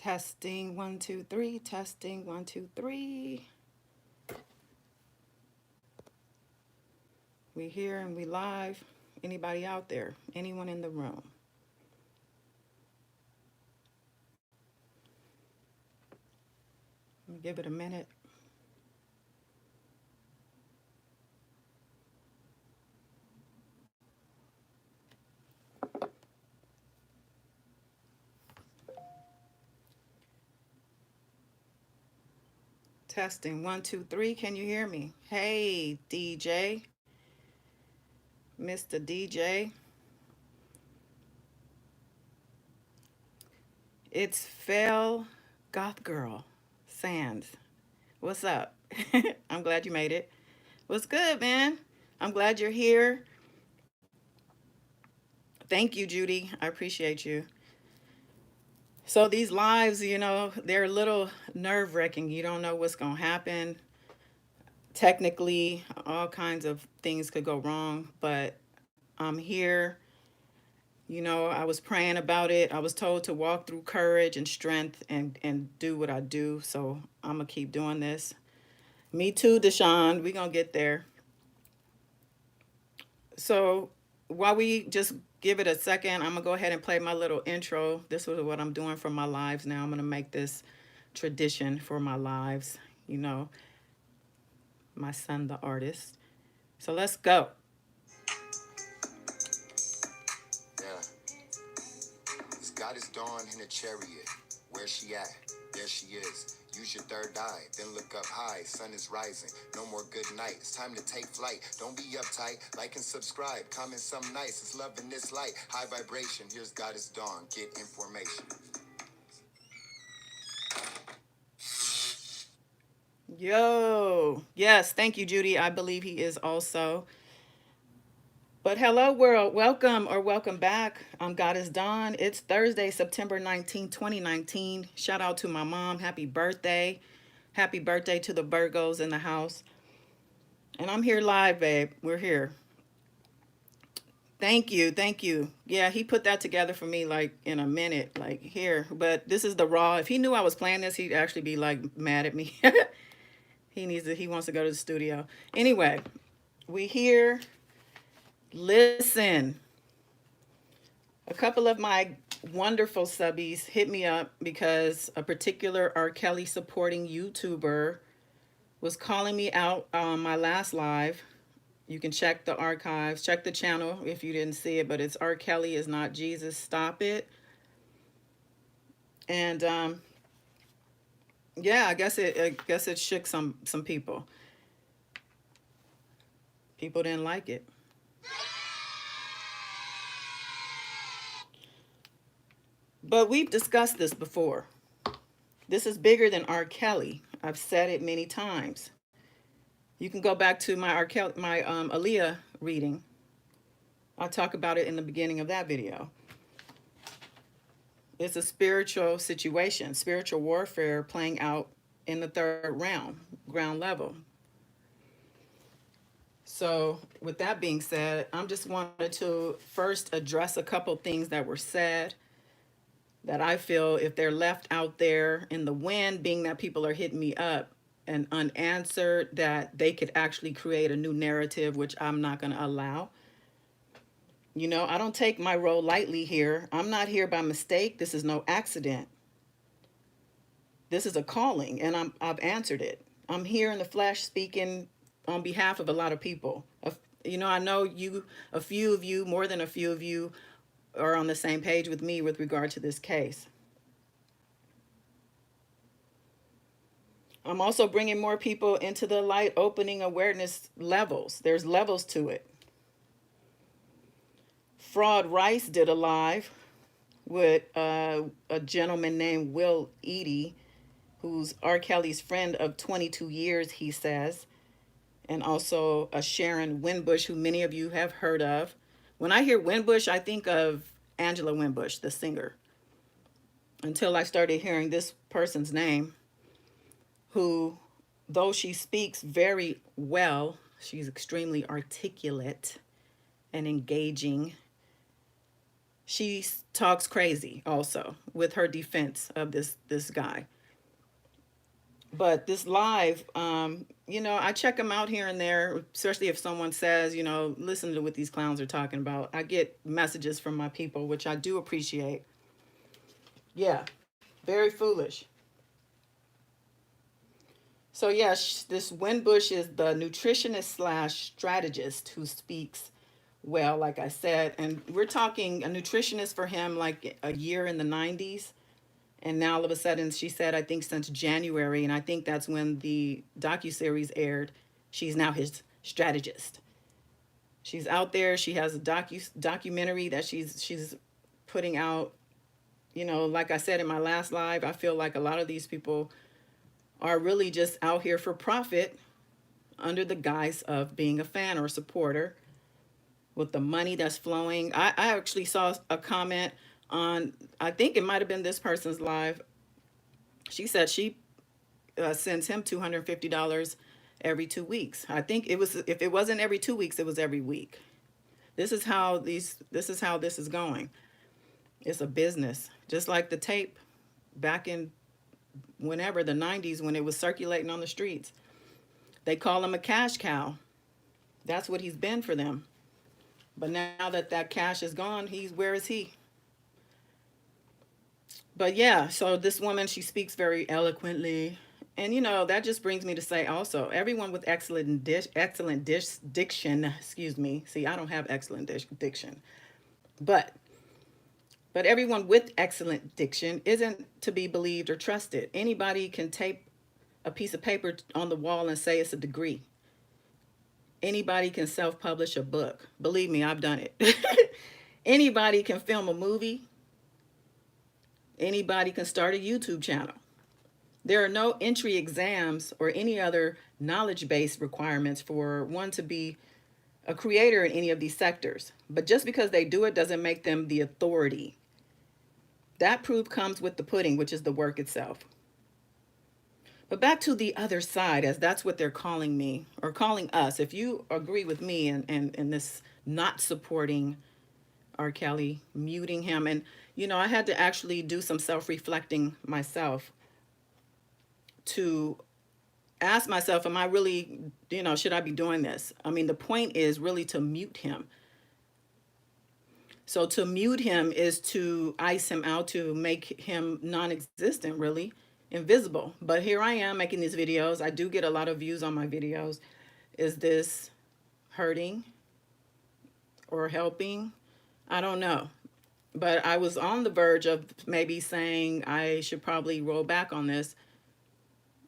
Testing 1 2 3. Testing 1 2 3. We here and we live. Anybody out there? Anyone in the room? Give it a minute. Testing 1 2 3. Can you hear me? Hey, DJ, Mr. DJ. It's Fell Goth Girl Sands. What's up? I'm glad you made it. What's good, man? I'm glad you're here. Thank you, Judy. I appreciate you. So these lives, they're a little nerve-wracking. You don't know what's going to happen. Technically, all kinds of things could go wrong, but I'm here. I was praying about it. I was told to walk through courage and strength and do what I do. So I'm going to keep doing this. Me too, Deshaun. We're going to get there. So while we just give it a second, I'm going to go ahead and play my little intro. This is what I'm doing for my lives now. I'm going to make this tradition for my lives, my son, the artist. So let's go. Yeah. This God is dawn in a chariot. Where's she at? There she is. Use your third eye, then look up high. Sun is rising, no more good night. It's time to take flight. Don't be uptight. Like and subscribe. Comment something nice. It's love in this light. High vibration. Here's God is dawn. Get information. Yo, yes, thank you, Judy. I believe he is also. But hello, world. Welcome or welcome back. God is Dawn. It's Thursday, September 19, 2019. Shout out to my mom. Happy birthday. Happy birthday to the Virgos in the house. And I'm here live, babe. We're here. Thank you. Thank you. Yeah, he put that together for me like in a minute, like here. But this is the raw. If he knew I was playing this, he'd actually be like mad at me. He wants to go to the studio. Anyway, we here. Listen, a couple of my wonderful subbies hit me up because a particular R. Kelly supporting YouTuber was calling me out on my last live. You can check the archives, check the channel if you didn't see it, but it's R. Kelly is not Jesus, stop it. And yeah, I guess it shook some people. People didn't like it. But we've discussed this before. This is bigger than R. Kelly. I've said it many times. You can go back to my Aaliyah reading. I'll talk about it in the beginning of that video. It's a spiritual situation, spiritual warfare playing out in the third realm, ground level. So with that being said, I'm just wanted to first address a couple things that were said that I feel if they're left out there in the wind, being that people are hitting me up and unanswered, that they could actually create a new narrative, which I'm not going to allow. I don't take my role lightly here. I'm not here by mistake. This is no accident. This is a calling, and I've answered it. I'm here in the flesh speaking on behalf of a lot of people. I know a few of you, more than a few of you, are on the same page with me with regard to this case. I'm also bringing more people into the light, opening awareness levels. There's levels to it. Fraud Rice did a live with a gentleman named Will Eady, who's R. Kelly's friend of 22 years, he says, and also a Sharon Winbush, who many of you have heard of. When I hear Winbush, I think of Angela Winbush, the singer, until I started hearing this person's name, who, though she speaks very well, she's extremely articulate and engaging. she talks crazy also with her defense of this guy. But this live, you know, I check them out here and there, especially if someone says, you know, listen to what these clowns are talking about. I get messages from my people, which I do appreciate. Yeah, very foolish. So yeah, this Winbush is the nutritionist slash strategist who speaks well, like I said, and we're talking a nutritionist for him like a year in the 90s. And now all of a sudden, she said, I think since January, and I think that's when the docuseries aired, she's now his strategist. She's out there. She has a documentary that she's putting out. You know, like I said in my last live, I feel like a lot of these people are really just out here for profit under the guise of being a fan or a supporter with the money that's flowing. I actually saw a comment on, I think it might have been this person's live. She said she sends him $250 every 2 weeks. I think it was, if it wasn't every 2 weeks, it was every week. This is how this is going. It's a business. Just like the tape back in whenever, the 90s, when it was circulating on the streets. They call him a cash cow. That's what he's been for them. But now that that cash is gone, where is he? But yeah, so this woman, she speaks very eloquently. And you know, that just brings me to say also, everyone with diction, excuse me. See, I don't have excellent diction. But everyone with excellent diction isn't to be believed or trusted. Anybody can tape a piece of paper on the wall and say it's a degree. Anybody can self-publish a book. Believe me, I've done it. Anybody can film a movie. Anybody can start a YouTube channel. There are no entry exams or any other knowledge-based requirements for one to be a creator in any of these sectors. But just because they do it doesn't make them the authority. That proof comes with the pudding, which is the work itself. But back to the other side, as that's what they're calling me, or calling us. If you agree with me in this not supporting R. Kelly, muting him, and you know, I had to actually do some self-reflecting myself to ask myself, am I really, you know, should I be doing this? I mean, the point is really to mute him. So to mute him is to ice him out, to make him non-existent, really invisible. But here I am making these videos. I do get a lot of views on my videos. Is this hurting or helping? I don't know. But I was on the verge of maybe saying I should probably roll back on this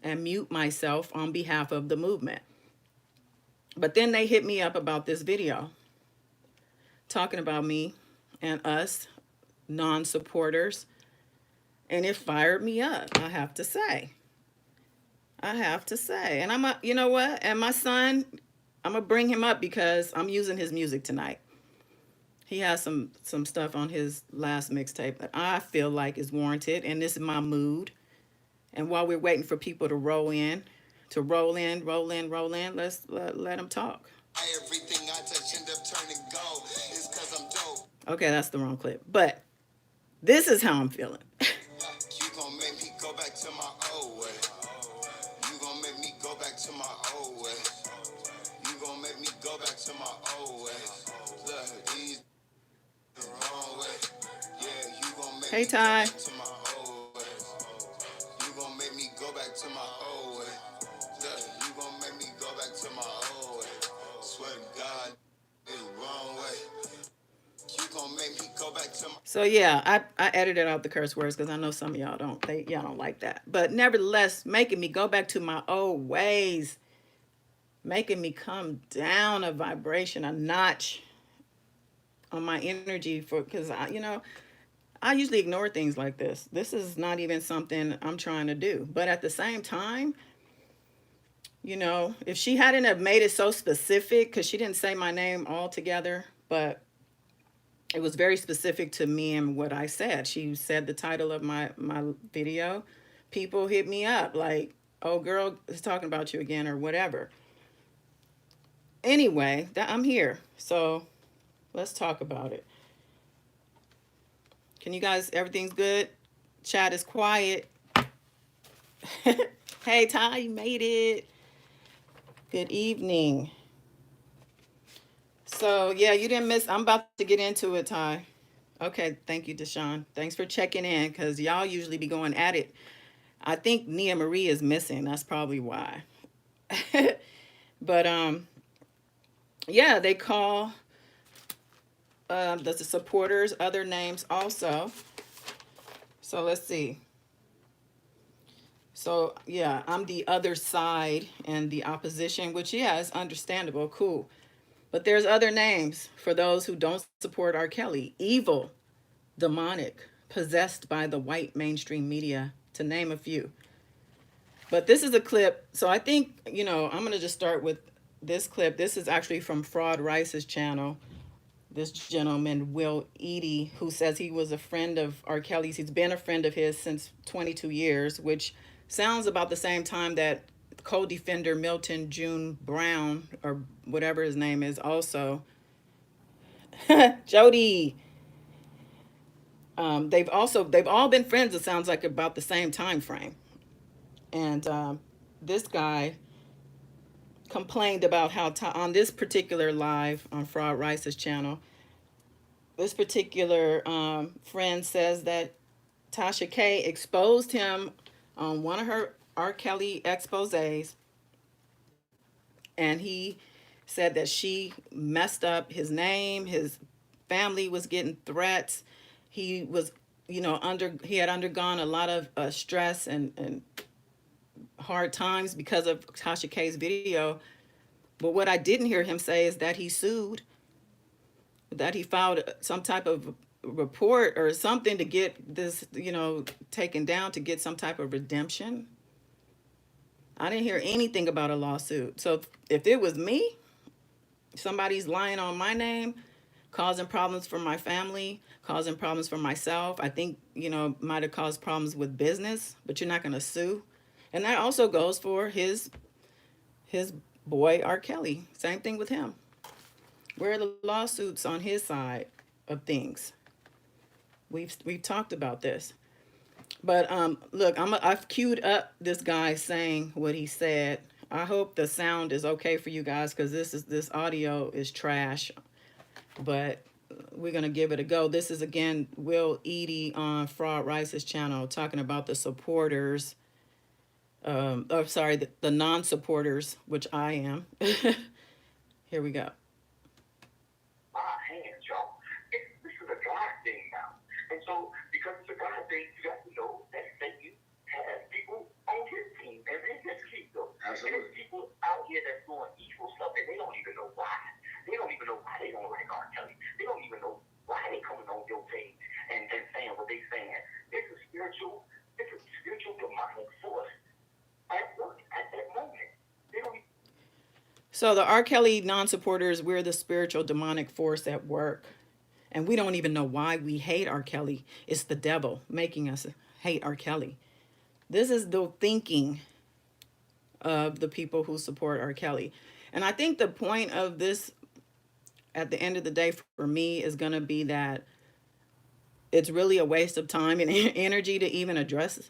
and mute myself on behalf of the movement. But then they hit me up about this video talking about me and us non-supporters, and it fired me up, I have to say. I have to say. And you know what? And my son, I'm gonna bring him up because I'm using his music tonight. He has some stuff on his last mixtape that I feel like is warranted, and this is my mood. And while we're waiting for people to roll in, let's let them talk. Everything I touch end up turning gold. It's 'cause I'm dope. Okay, that's the wrong clip. But this is how I'm feeling. You gonna make me go back to my old way. You gonna make me go back to my old way. You gonna make me go back to my old way. Look, these the wrong way. Yeah, you gonna make me go back to my old way. You gonna make me go back to my old way. Look, you gonna make me go back to my old way. Swear to God, it's the wrong way. You gonna make me go back to my. So yeah, I edited out the curse words because I know some of y'all y'all don't like that. But nevertheless, making me go back to my old ways, making me come down a vibration, a notch on my energy because I usually ignore things like this. This is not even something I'm trying to do. But at the same time, you know, if she hadn't have made it so specific, because she didn't say my name altogether, but it was very specific to me and what I said. She said the title of my video. People hit me up like, oh, girl is talking about you again or whatever. Anyway, I'm here. So let's talk about it. Can you guys, everything's good? Chat is quiet. Hey, Ty, you made it. Good evening. So, yeah, you didn't miss. I'm about to get into it, Ty. Okay, thank you, Deshaun. Thanks for checking in because y'all usually be going at it. I think Nia Marie is missing. That's probably why. But yeah, they call the supporters other names also. So let's see. So yeah, I'm the other side and the opposition, which yeah, is understandable, cool. But there's other names for those who don't support R. Kelly. Evil, demonic, possessed by the white mainstream media, to name a few. But this is a clip. So I think, I'm going to just start with this clip. This is actually from Fraud Rice's channel. This gentleman, Will Eady, who says he was a friend of R. Kelly's. He's been a friend of his since 22 years, which sounds about the same time that co-defender Milton June Brown, or whatever his name is, also. Jody. They've all been friends. It sounds like about the same time frame. And this guy complained about how on this particular live on Fraud Rice's channel, this particular friend says that Tasha K exposed him on one of her R. Kelly exposés, and he said that she messed up his name. His family was getting threats. He was, he had undergone a lot of stress and hard times because of Tasha K's video. But what I didn't hear him say is that he sued, that he filed some type of report or something to get this, taken down, to get some type of redemption. I didn't hear anything about a lawsuit. So if it was me, somebody's lying on my name, causing problems for my family, causing problems for myself, I think, might have caused problems with business, but you're not going to sue. And that also goes for his boy R. Kelly. Same thing with him. Where are the lawsuits on his side of things? We've talked about this. But look, I've queued up this guy saying what he said. I hope the sound is okay for you guys, because this audio is trash. But we're gonna give it a go. This is again Will Eady on Fraud Rice's channel talking about the supporters. The non-supporters, which I am. Here we go. Our hands, y'all. This is a God thing now. And so, because it's a God thing, you got to know that Satan has people on his team and in his kingdom. Absolutely. And there's people out here that's doing evil stuff, and they don't even know why. They don't even know why they don't like R. Kelly. They don't even know why they coming on your page and saying what they saying. It's a spiritual demonic force at work at that moment. They don't. So the R. Kelly non-supporters, we're the spiritual demonic force at work. And we don't even know why we hate R. Kelly. It's the devil making us hate R. Kelly. This is the thinking of the people who support R. Kelly. And I think the point of this, at the end of the day, for me, is going to be that it's really a waste of time and energy to even address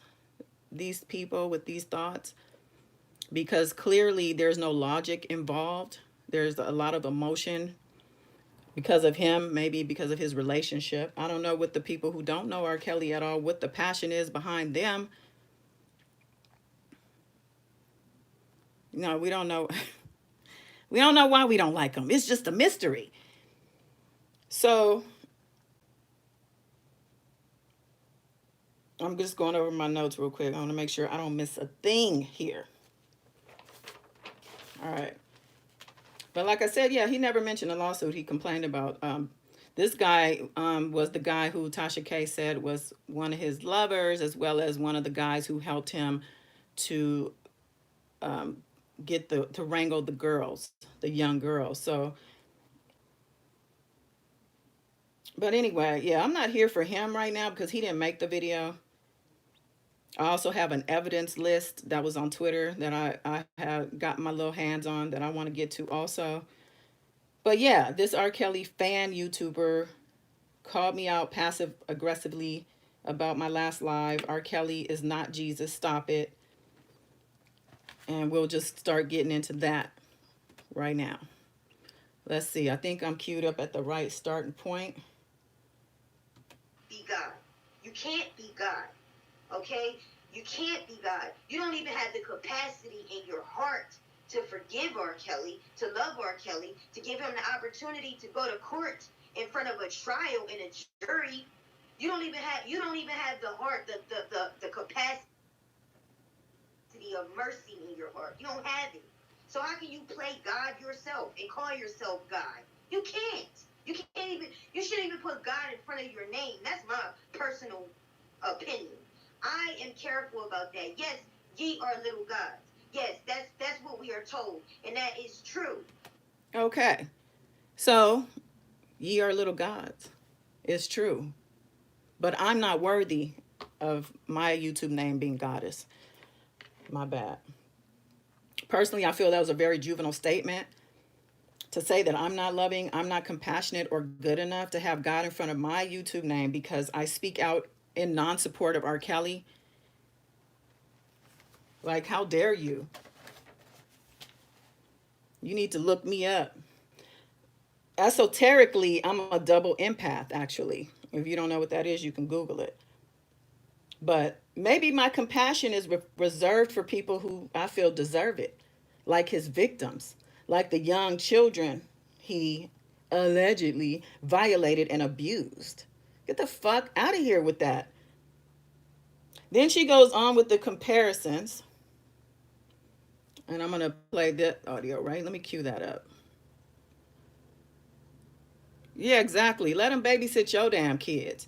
these people with these thoughts, because clearly there's no logic involved. There's a lot of emotion because of him, maybe because of his relationship. I don't know what the people who don't know R. Kelly at all, what the passion is behind them. No, we don't know. We don't know why we don't like him. It's just a mystery. So I'm just going over my notes real quick. I want to make sure I don't miss a thing here. All right. But like I said, yeah, he never mentioned a lawsuit. He complained about this guy was the guy who Tasha K said was one of his lovers, as well as one of the guys who helped him to to wrangle the girls, the young girls. So, but anyway, yeah, I'm not here for him right now because he didn't make the video. I also have an evidence list that was on Twitter that I have got my little hands on that I want to get to also. But yeah, this R. Kelly fan YouTuber called me out passive aggressively about my last live. R. Kelly is not Jesus. Stop it. And we'll just start getting into that right now. Let's see. I think I'm queued up at the right starting point. Be God. You can't be God. Okay? You can't be God. You don't even have the capacity in your heart to forgive R. Kelly, to love R. Kelly, to give him the opportunity to go to court in front of a trial and a jury. You don't even have the heart, the capacity of mercy in your heart. You don't have it. So how can you play God yourself and call yourself God? You can't. You can't even. You shouldn't even put God in front of your name. That's my personal opinion. I am careful about that. Yes, ye are little gods. Yes, that's what we are told, and that is true. Okay. So, ye are little gods. It's true. But I'm not worthy of my YouTube name being goddess. My bad. Personally, I feel that was a very juvenile statement to say that I'm not loving, I'm not compassionate or good enough to have God in front of my YouTube name because I speak out in non-support of R. Kelly. Like, how dare you? You need to look me up. Esoterically, I'm a double empath, actually. If you don't know what that is, you can Google it. But maybe my compassion is reserved for people who I feel deserve it, like his victims, like the young children he allegedly violated and abused. Get the fuck out of here with that. Then she goes on with the comparisons. And I'm going to play that audio, right? Let me cue that up. Yeah, exactly. Let them babysit your damn kids.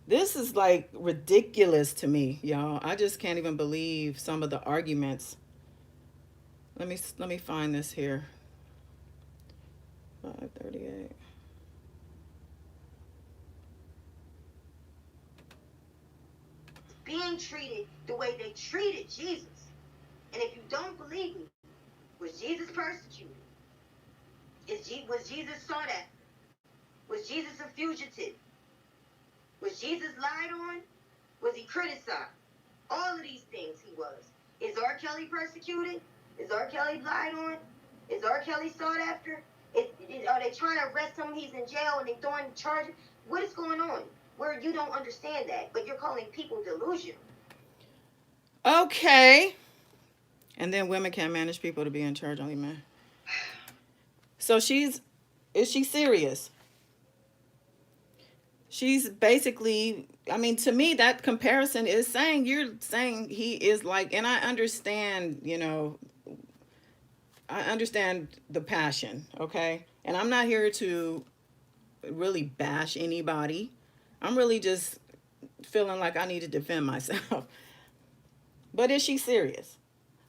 This is like ridiculous to me, y'all. I just can't even believe some of the arguments. Let me find this here. 538. Being treated the way they treated Jesus. And if you don't believe me, was Jesus persecuted? Was Jesus sought after? Was Jesus a fugitive? Was Jesus lied on? Was he criticized? All of these things he was. Is R. Kelly persecuted? Is R. Kelly lied on? Is R. Kelly sought after? Are they trying to arrest him? He's in jail and they're throwing charges? What is going on? Where you don't understand that, but you're calling people delusional. Okay. And then women can't manage people to be in charge, only men. So is she serious? She's basically, I mean, to me, that comparison is saying, you're saying he is like, and I understand, I understand the passion, okay? And I'm not here to really bash anybody. I'm really just feeling like I need to defend myself. But is she serious?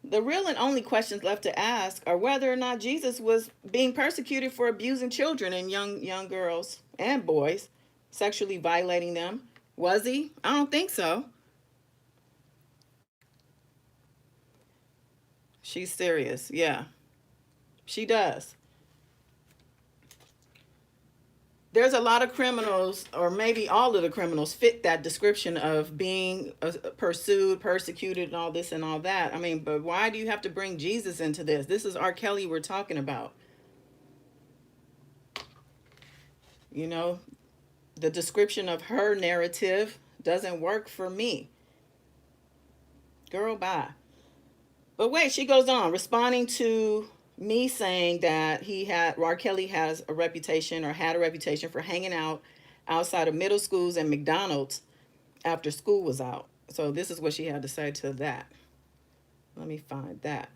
The real and only questions left to ask are whether or not Jesus was being persecuted for abusing children and young girls and boys, sexually violating them. Was he? I don't think so. She's serious. Yeah, she does. There's a lot of criminals, or maybe all of the criminals fit that description of being pursued, persecuted, and all this and all that. I mean, but why do you have to bring Jesus into this? This is R. Kelly we're talking about. The description of her narrative doesn't work for me. Girl, bye. But wait, she goes on, responding to me saying that R. Kelly has a reputation, or had a reputation, for hanging out outside of middle schools and McDonald's after school was out. So this is what she had to say to that. Let me find that.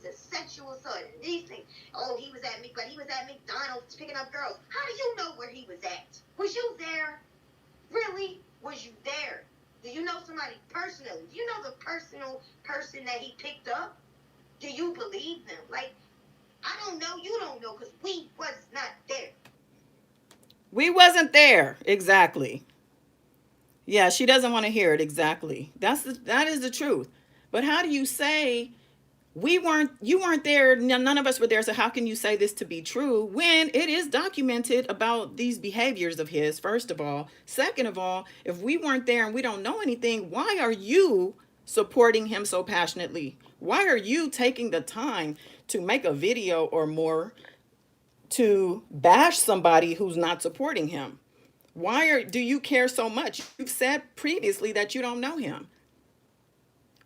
The sexual assault and these things. Oh, he was at McDonald's picking up girls. How do you know where he was at? Was you there? Really? Was you there? Do you know somebody personally? Do you know the personal person that he picked up? Do you believe them? Like, I don't know. You don't know, because we was not there. We wasn't there. Exactly. Yeah, she doesn't want to hear it. Exactly. That is the truth. But how do you say You weren't there, none of us were there, so how can you say this to be true when it is documented about these behaviors of his, first of all? Second of all, if we weren't there and we don't know anything, why are you supporting him so passionately? Why are you taking the time to make a video or more to bash somebody who's not supporting him? Do you care so much? You've said previously that you don't know him.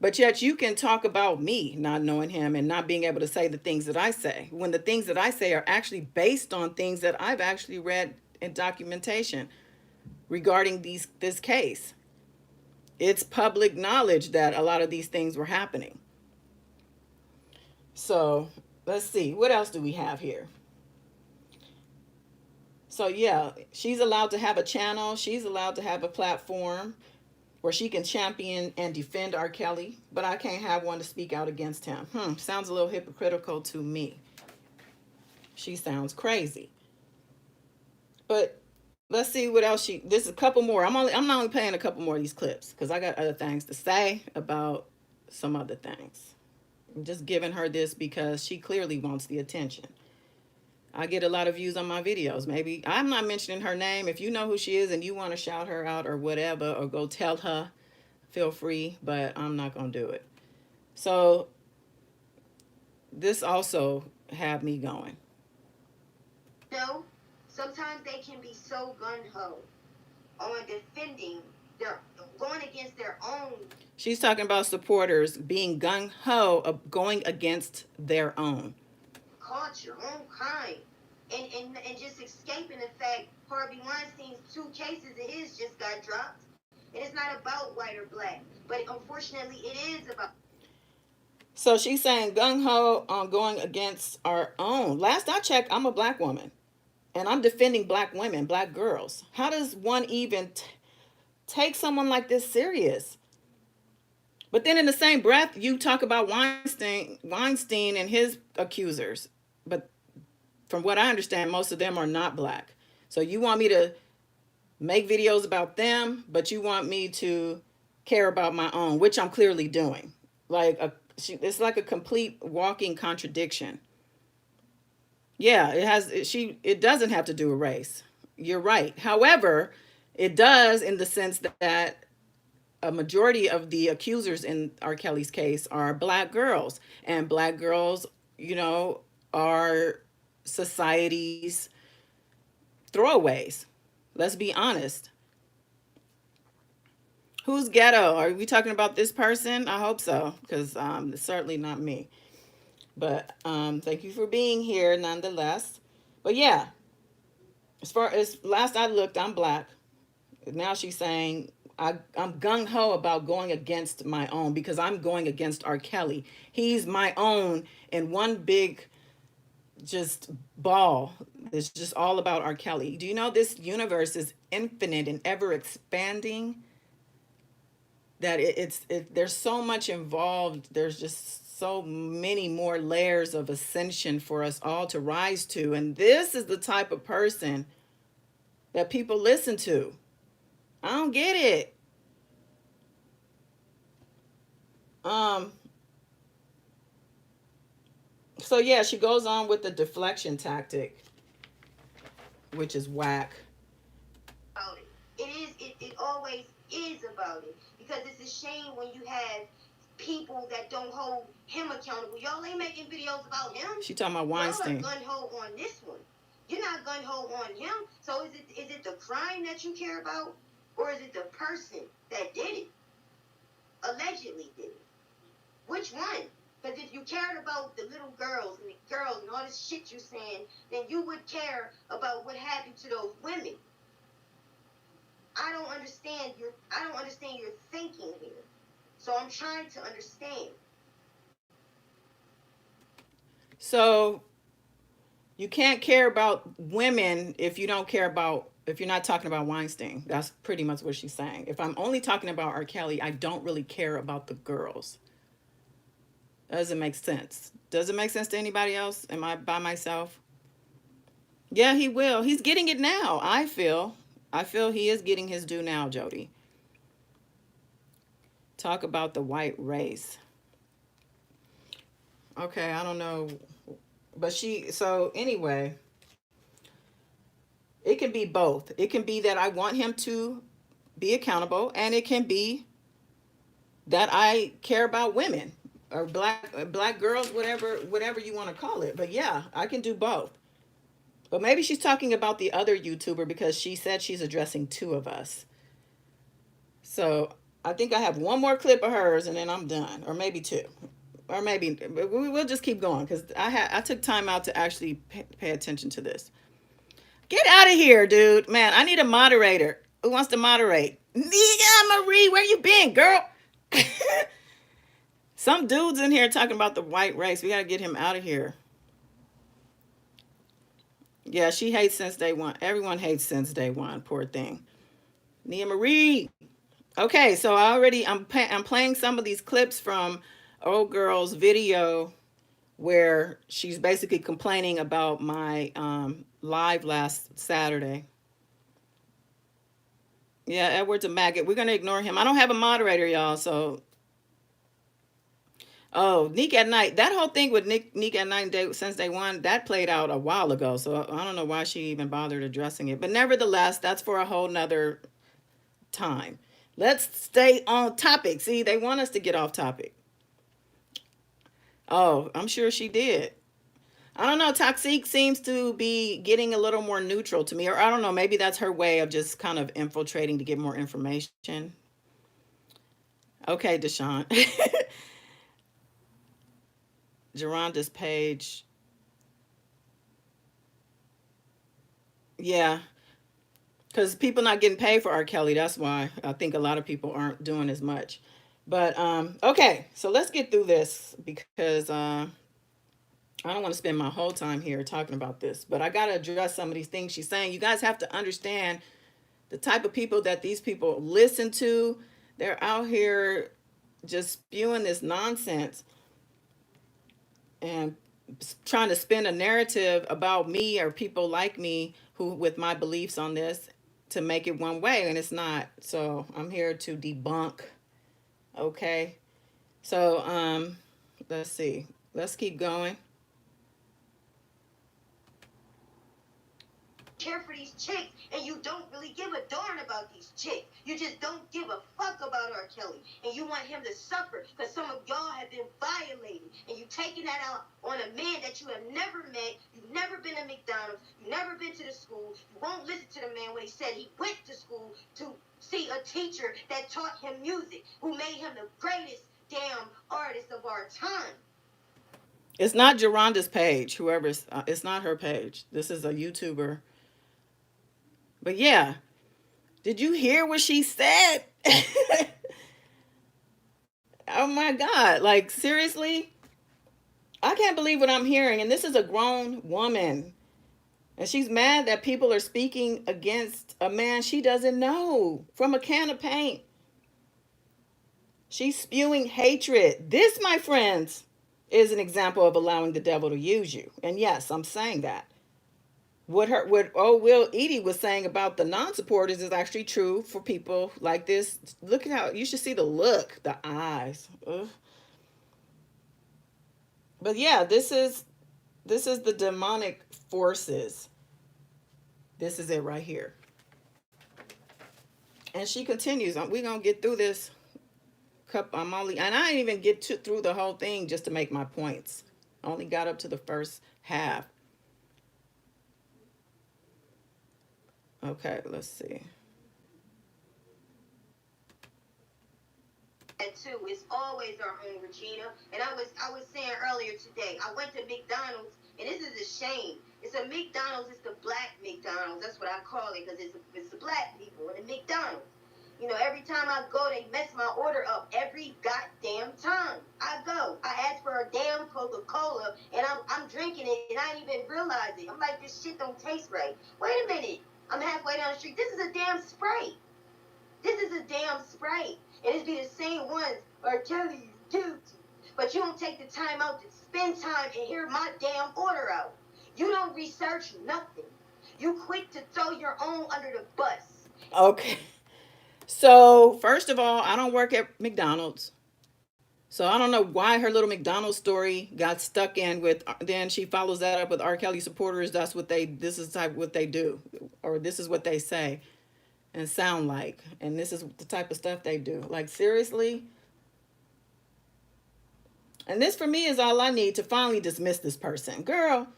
But yet you can talk about me not knowing him and not being able to say the things that I say, when the things that I say are actually based on things that I've actually read in documentation regarding this case. It's public knowledge that a lot of these things were happening. So let's see, what else do we have here? So yeah, she's allowed to have a channel. She's allowed to have a platform where she can champion and defend R. Kelly, but I can't have one to speak out against him. Sounds a little hypocritical to me. She sounds crazy. But let's see what else this is a couple more. I'm not only playing a couple more of these clips because I got other things to say about some other things. I'm just giving her this because she clearly wants the attention. I get a lot of views on my videos. Maybe I'm not mentioning her name. If you know who she is and you want to shout her out or whatever, or go tell her, feel free, but I'm not going to do it. So this also had me going. No, sometimes they can be so gun-ho on defending going against their own. She's talking about supporters being gung-ho of going against their own culture, own kind, and just escaping the fact Harvey Weinstein's 2 cases of his just got dropped. And it's not about white or black, but unfortunately it is about. So she's saying gung-ho on going against our own. Last I checked, I'm a black woman and I'm defending black women, black girls. How does one even take someone like this serious? But then in the same breath, you talk about Weinstein and his accusers. But from what I understand, most of them are not black. So you want me to make videos about them, but you want me to care about my own, which I'm clearly doing. It's like a complete walking contradiction. Yeah, it doesn't have to do with race. You're right. However, it does in the sense that a majority of the accusers in R. Kelly's case are black girls, and black girls, are society's throwaways. Let's be honest. Who's ghetto? Are we talking about this person? I hope so, because it's certainly not me. But thank you for being here nonetheless. But yeah, as far as last I looked, I'm black. Now she's saying I'm gung-ho about going against my own because I'm going against R. Kelly. He's my own in one big just ball. It's just all about R. Kelly. Do you know this universe is infinite and ever expanding? That there's so much involved. There's just so many more layers of ascension for us all to rise to. And this is the type of person that people listen to. I don't get it. So yeah, she goes on with the deflection tactic, which is whack. It always is about it, because it's a shame when you have people that don't hold him accountable. Y'all ain't making videos about him. She talking about Weinstein. Y'all are gun-ho on this one. You're not gun-ho on him. So is it the crime that you care about, or is it the person that did it? Allegedly did it. Which one? Because if you cared about the little girls and all this shit you're saying, then you would care about what happened to those women. I don't understand your thinking here. So I'm trying to understand. So you can't care about women if you're not talking about Weinstein. That's pretty much what she's saying. If I'm only talking about R. Kelly, I don't really care about the girls. Doesn't make sense. Does it make sense to anybody else? Am I by myself? Yeah, he will. He's getting it now, I feel. He is getting his due now, Jody. Talk about the white race. Okay, I don't know. But so anyway, it can be both. It can be that I want him to be accountable, and it can be that I care about women or black girls, whatever you want to call it. But yeah, I can do both. But maybe she's talking about the other YouTuber because she said she's addressing two of us. So I think I have one more clip of hers and then I'm done, or maybe two, or maybe we'll just keep going because I took time out to actually pay attention to this. Get out of here, dude. Man, I need a moderator. Who wants to moderate? Nia Marie, where you been, girl? Some dude's in here talking about the white race. We gotta get him out of here. Yeah, she hates since day one. Everyone hates since day one. Poor thing. Nia Marie. Okay, so I'm playing some of these clips from old girl's video where she's basically complaining about my live last Saturday. Yeah, Edward's a maggot. We're gonna ignore him. I don't have a moderator, y'all. So, oh, Neek at Night. That whole thing with Neek at Night since day one, that played out a while ago. So I don't know why she even bothered addressing it. But nevertheless, that's for a whole nother time. Let's stay on topic. See, they want us to get off topic. Oh, I'm sure she did. I don't know. Toxique seems to be getting a little more neutral to me, or I don't know. Maybe that's her way of just kind of infiltrating to get more information. Okay, Deshaun. Geronda's page. Yeah, because people not getting paid for R. Kelly. That's why I think a lot of people aren't doing as much. But okay, so let's get through this because I don't want to spend my whole time here talking about this. But I got to address some of these things she's saying. You guys have to understand the type of people that these people listen to. They're out here just spewing this nonsense and trying to spin a narrative about me or people like me who with my beliefs on this to make it one way, and it's not. So I'm here to debunk. Okay, so let's see, let's keep going. Care for these chicks and you don't really give a darn about these chicks. You just don't give a fuck about R. Kelly and you want him to suffer because some of y'all have been violated and you taking that out on a man that you have never met. You've never been to McDonald's. You've never been to the school. You won't listen to the man when he said he went to school to see a teacher that taught him music, who made him the greatest damn artist of our time. It's not Geronda's page. Whoever's, it's not her page. This is a YouTuber. But yeah, did you hear what she said? Oh my God. Like, seriously? I can't believe what I'm hearing. And this is a grown woman. And she's mad that people are speaking against a man she doesn't know from a can of paint. She's spewing hatred. This, my friends, is an example of allowing the devil to use you. And yes, I'm saying that. What Will Edie was saying about the non-supporters is actually true for people like this. Look at how you should see the look, the eyes. Ugh. But yeah, this is the demonic forces. This is it right here. And she continues. We're gonna get through this. And I didn't even get through the whole thing just to make my points. I only got up to the first half. Okay, let's see. And two, it's always our own Regina. And I was saying earlier today, I went to McDonald's, and this is a shame. It's a McDonald's, it's the black McDonald's. That's what I call it, because it's the black people in the McDonald's. You know, every time I go, they mess my order up every goddamn time I go. I ask for a damn Coca-Cola, and I'm drinking it, and I didn't even realize it. I'm like, this shit don't taste right. Wait a minute. I'm halfway down the street. This is a damn Sprite. This is a damn Sprite. And it's be the same ones R. Kelly's guilty. But you don't take the time out to spend time and hear my damn order out. You don't research nothing. You quick to throw your own under the bus. Okay. So, first of all, I don't work at McDonald's. So I don't know why her little McDonald's story got stuck in with. Then she follows that up with R. Kelly supporters. That's what they. This is type what they do, or this is what they say and sound like, and this is the type of stuff they do. Like seriously. And this for me is all I need to finally dismiss this person, girl.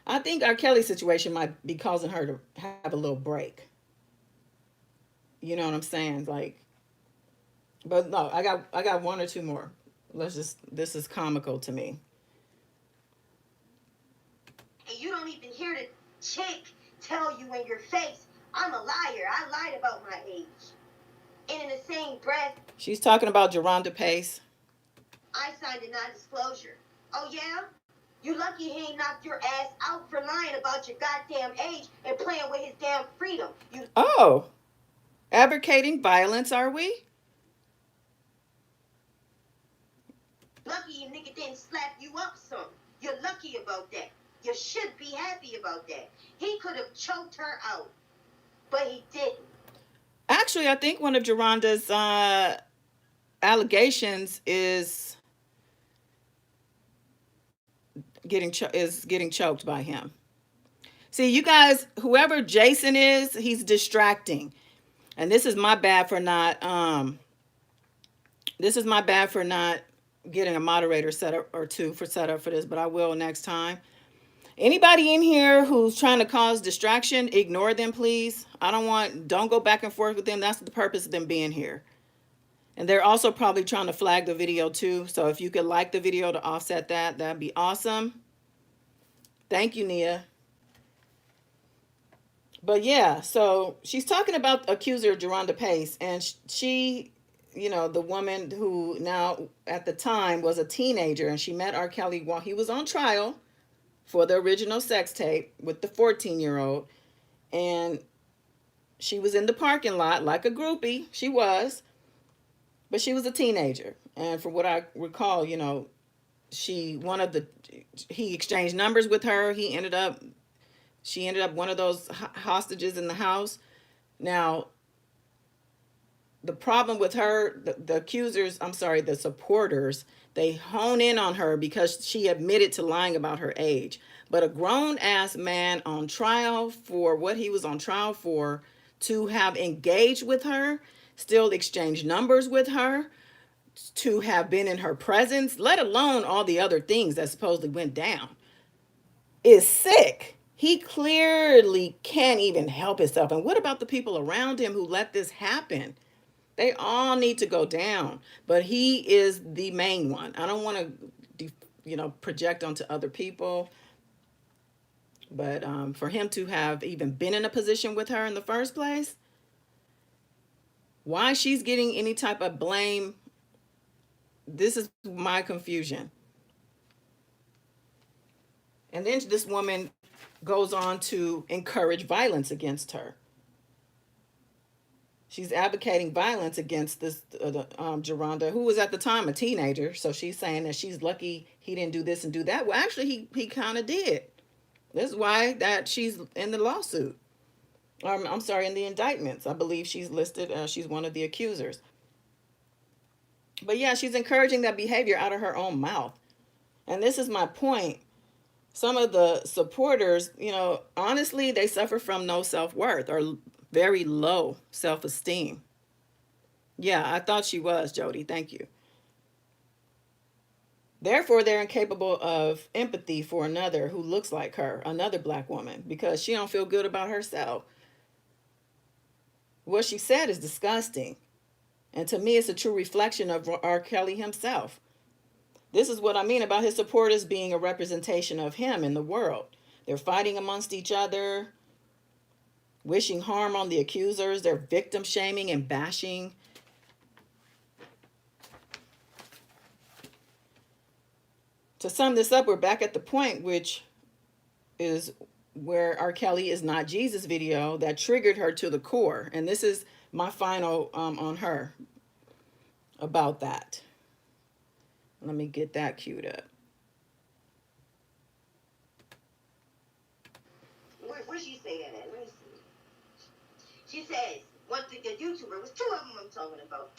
I think R. Kelly situation might be causing her to have a little break. You know what I'm saying? Like, but no, I got one or two more. Let's just. This is comical to me. And you don't even hear the chick tell you in your face, I'm a liar. I lied about my age. And in the same breath, She's talking about Geronda Pace. I signed a non-disclosure. Oh yeah? You lucky he ain't knocked your ass out for lying about your goddamn age and playing with his damn freedom. You Oh, advocating violence, are we? lucky your nigga didn't slap you up some. You're lucky about that. You should be happy about that. He could have choked her out, but he didn't. Actually, I think one of Geronda's allegations is getting choked by him. See, you guys, whoever Jason is, he's distracting, and this is my bad for not. This is my bad for not getting a moderator set up or two for set up for this, but I will next time. Anybody in here who's trying to cause distraction, ignore them, please. Don't go back and forth with them. That's the purpose of them being here. And they're also probably trying to flag the video too. So if you could like the video to offset that, that'd be awesome. Thank you, Nia. But yeah, so she's talking about accuser Geronda Pace, and she, the woman who now at the time was a teenager, and she met R. Kelly while he was on trial for the original sex tape with the 14-year-old. And she was in the parking lot like a groupie. She was. But she was a teenager. And from what I recall, he exchanged numbers with her. She ended up one of those hostages in the house. Now, the problem with her, the supporters, they hone in on her because she admitted to lying about her age. But a grown ass man on trial for what he was on trial for, to have engaged with her, still exchanged numbers with her, to have been in her presence, let alone all the other things that supposedly went down, is sick. He clearly can't even help himself. And what about the people around him who let this happen? They all need to go down, but he is the main one. I don't want to, project onto other people, but for him to have even been in a position with her in the first place, why she's getting any type of blame, this is my confusion. And then this woman goes on to encourage violence against her. She's advocating violence against this Geronda, who was at the time a teenager. So she's saying that she's lucky he didn't do this and do that. Well, actually, he kind of did. This is why that she's in the lawsuit. I'm sorry, in the indictments. I believe she's listed. She's one of the accusers. But yeah, she's encouraging that behavior out of her own mouth. And this is my point. Some of the supporters, honestly, they suffer from no self-worth or very low self-esteem. Yeah, I thought she was, Jody. Thank you. Therefore, they're incapable of empathy for another who looks like her, another black woman, because she don't feel good about herself. What she said is disgusting. And to me, it's a true reflection of R. Kelly himself. This is what I mean about his supporters being a representation of him in the world. They're fighting amongst each other, wishing harm on the accusers. They're victim shaming and bashing. To sum this up, we're back at the point, which is where R. Kelly is not Jesus video that triggered her to the core. And this is my final on her about that. Let me get that queued up. Where she say that at? Let me see. She says, one thing, the YouTuber, was two of them I'm talking about.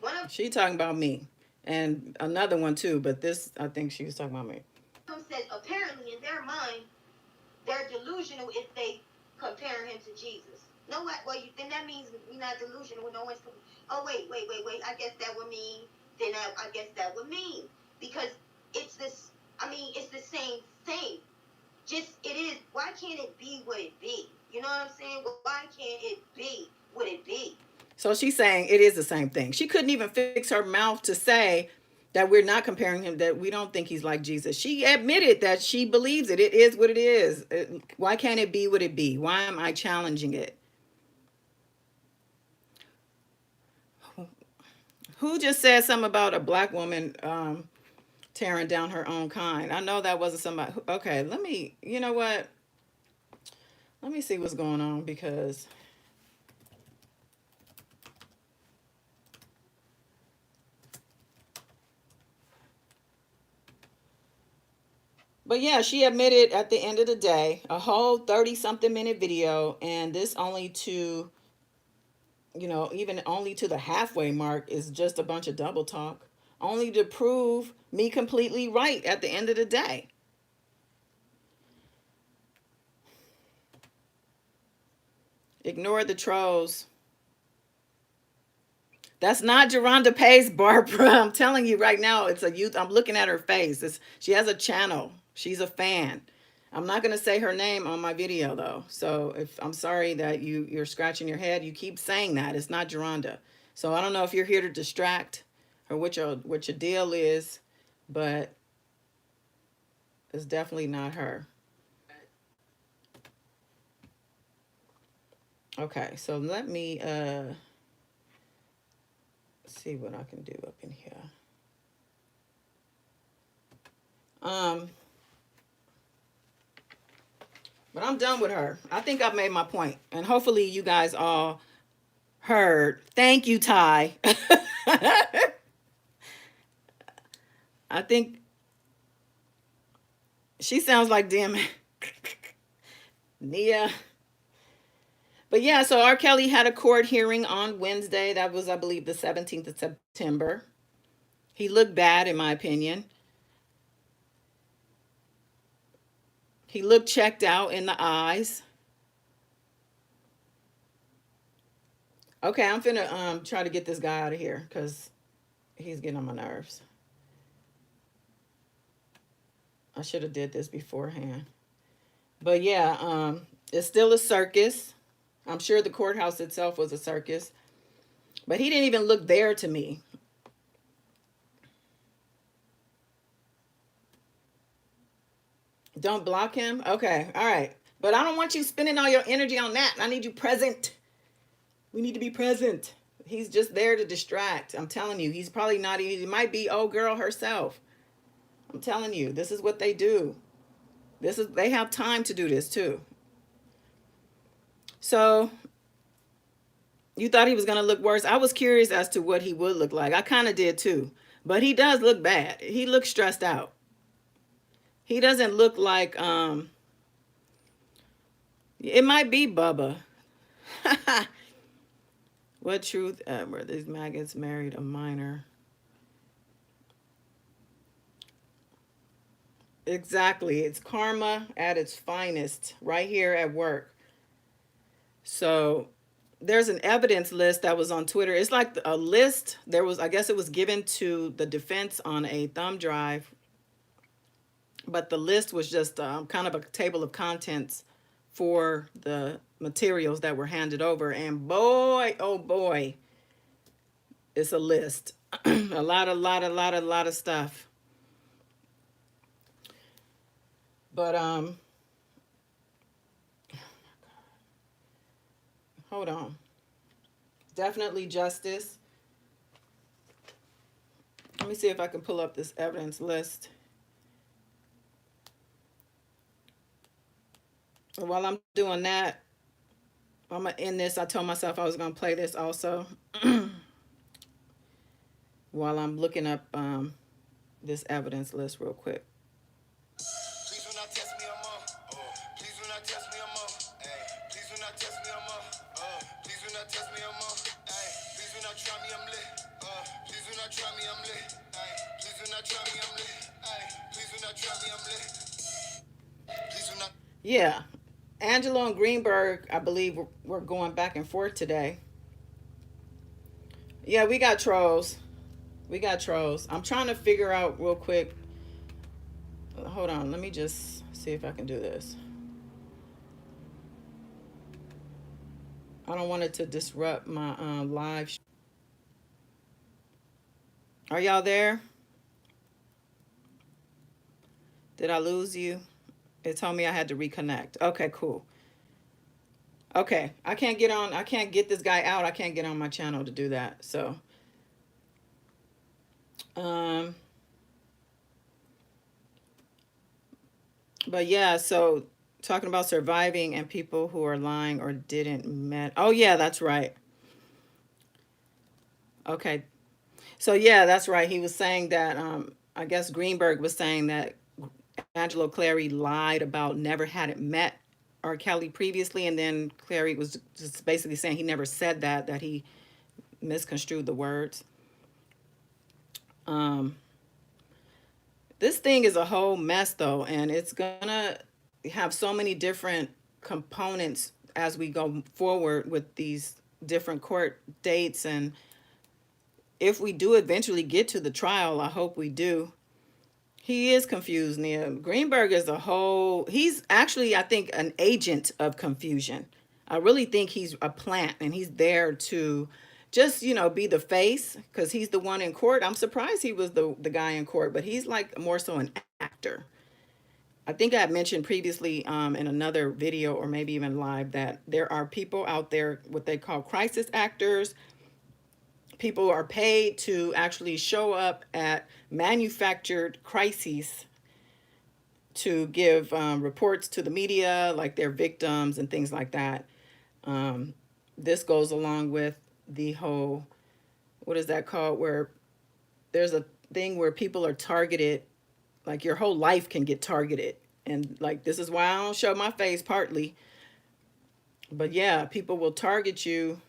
One of She talking about me. And another one too, but this, I think she was talking about me. them said apparently in their mind they're delusional if they compare him to Jesus. No, well, then that means we're not delusional. No one's. Oh wait. I guess that would mean. Then I guess that would mean because it's this. I mean, it's the same thing. Just it is. Why can't it be what it be? You know what I'm saying? Why can't it be what it be? So she's saying it is the same thing. She couldn't even fix her mouth to say that we're not comparing him, that we don't think he's like Jesus. She admitted that she believes it. It is what it is. Why can't it be what it be? Why am I challenging it? Who just said something about a black woman tearing down her own kind? I know that wasn't somebody. Okay, let me, you know what? Let me see what's going on because but yeah, she admitted at the end of the day, a whole 30 something minute video, and this only to, even only to the halfway mark is just a bunch of double talk, only to prove me completely right at the end of the day. Ignore the trolls. That's not Geronda Pace, Barbara. I'm telling you right now, it's a youth. I'm looking at her face. She has a channel. She's a fan. I'm not going to say her name on my video though. So if I'm sorry that you're scratching your head, you keep saying that. It's not Geronda. So I don't know if you're here to distract or what your deal is, but it's definitely not her. Okay, so let me see what I can do up in here. But I'm done with her. I think I've made my point, and hopefully you guys all heard. Thank you, Ty. I think she sounds like DMX. Nia. But yeah, so R. Kelly had a court hearing on Wednesday. That was, I believe, the 17th of September. He looked bad, in my opinion. He looked checked out in the eyes. Okay, I'm finna try to get this guy out of here because he's getting on my nerves. I should have did this beforehand. But yeah, it's still a circus. I'm sure the courthouse itself was a circus. But he didn't even look there to me. Don't block him? Okay, all right. But I don't want you spending all your energy on that. I need you present. We need to be present. He's just there to distract. I'm telling you, he's probably not even, he might be old girl herself. I'm telling you, this is what they do. They have time to do this too. So you thought he was going to look worse. I was curious as to what he would look like. I kind of did too. But he does look bad. He looks stressed out. He doesn't look like, it might be Bubba. What truth? Were these maggots married a minor? Exactly. It's karma at its finest right here at work. So there's an evidence list that was on Twitter. It's like a list. There was, I guess it was given to the defense on a thumb drive. But the list was just kind of a table of contents for the materials that were handed over. And boy, oh boy, it's a list. a lot of stuff. But hold on. Definitely justice. Let me see if I can pull up this evidence list. While I'm doing that, I'm going to end this. I told myself I was going to play this also while I'm looking up this evidence list real quick. Please do not test me, please do not test me, please do not test me, please do not test me, please do not try me, I'm lit. Please do not try me, I'm lit. Please do not try me, I'm lit. Please do not try me, I'm lit. Please do not. Yeah. Angelo and Greenberg, I believe we're going back and forth today. Yeah, we got trolls. We got trolls. I'm trying to figure out real quick. Hold on. Let me just see if I can do this. I don't want it to disrupt my live. Are y'all there? Did I lose you? It told me I had to reconnect. Okay, cool. Okay, I can't get this guy out. I can't get on my channel to do that. So, but yeah, so talking about surviving and people who are lying or didn't met. Oh yeah, that's right. Okay. So yeah, that's right. He was saying that I guess Greenberg was saying that Angelo Clary lied about never hadn't met R. Kelly previously, and then Clary was just basically saying he never said that he misconstrued the words. This thing is a whole mess though, and it's gonna have so many different components as we go forward with these different court dates. And if we do eventually get to the trial, I hope we do. He is confused, Nia. Greenberg is he's actually, I think, an agent of confusion. I really think he's a plant and he's there to just, be the face because he's the one in court. I'm surprised he was the guy in court, but he's like more so an actor. I think I had mentioned previously in another video or maybe even live that there are people out there, what they call crisis actors. People are paid to actually show up at manufactured crises to give reports to the media, like they're victims and things like that. This goes along with the whole, what is that called, where there's a thing where people are targeted, like your whole life can get targeted. And like, this is why I don't show my face partly. But yeah, people will target you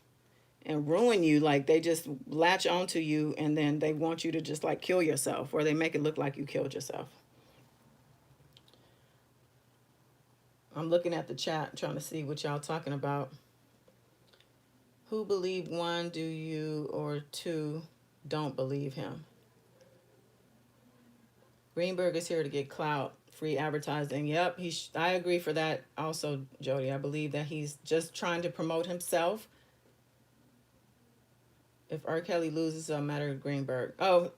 and ruin you. Like they just latch onto you and then they want you to just like kill yourself, or they make it look like you killed yourself. I'm looking at the chat trying to see what y'all talking about. Who believe one, do you, or two don't believe him? Greenberg is here to get clout, free advertising. Yep, I agree for that also, Jody. I believe that he's just trying to promote himself. If R. Kelly loses, it'll matter to Greenberg. Oh,